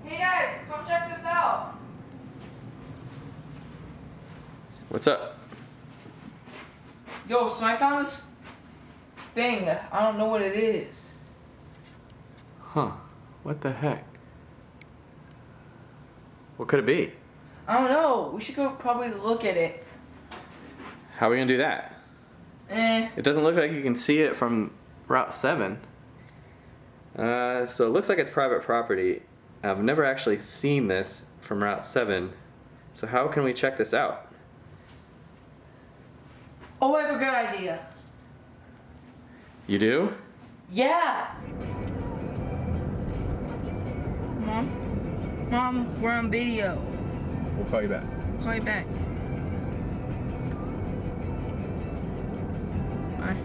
Hey Dad, come check this out. What's up? Yo, so I found this thing. I don't know what it is. Huh. What the heck? What could it be? I don't know. We should go probably look at it. How are we gonna do that? It doesn't look like you can see it from Route 7. So it looks like it's private property. I've never actually seen this from Route 7. So how can we check this out? Oh, I have a good idea. You do? Yeah. Mom, we're on video. We'll call you back. Call you back. Bye.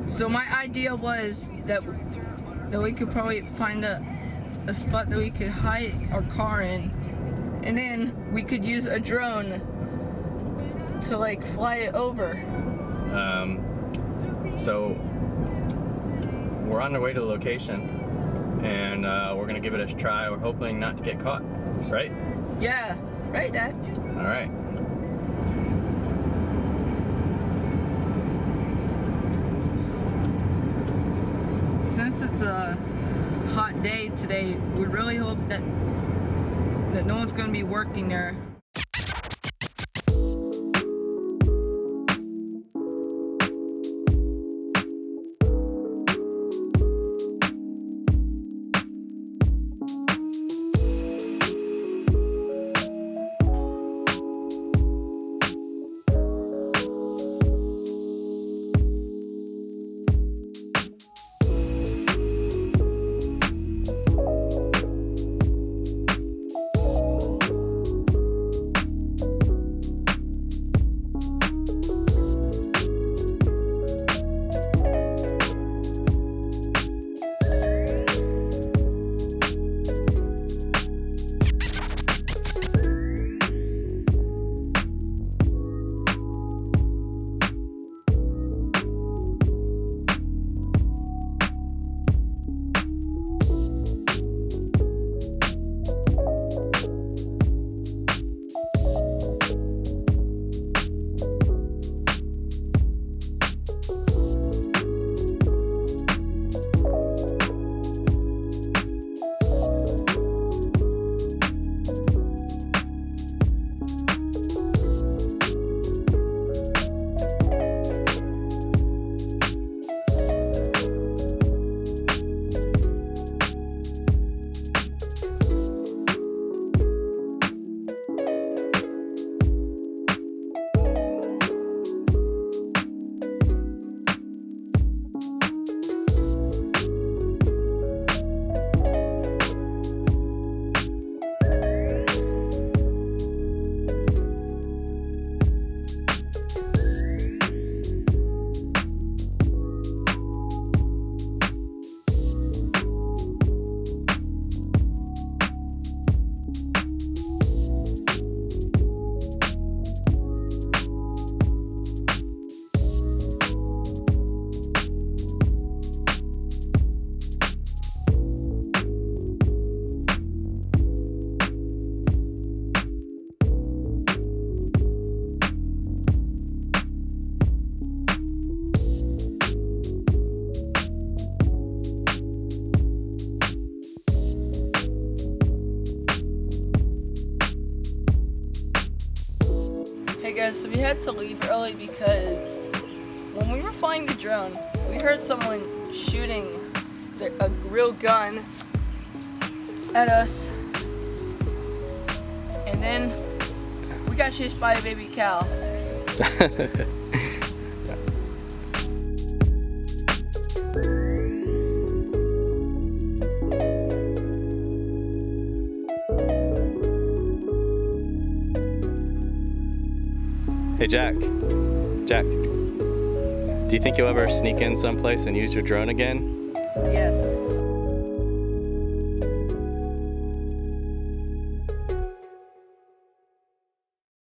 So my idea was that we could probably find a spot that we could hide our car in, and then we could use a drone to like fly it over. So we're on our way to the location, and we're gonna give it a try. We're hoping not to get caught, right? Yeah, right, Dad. All right. Since it's a hot day today, we really hope that no one's gonna be working there. Hey guys, so we had to leave early because when we were flying the drone, we heard someone shooting a real gun at us, and then we got chased by a baby cow. Hey Jack, do you think you'll ever sneak in someplace and use your drone again? Yes.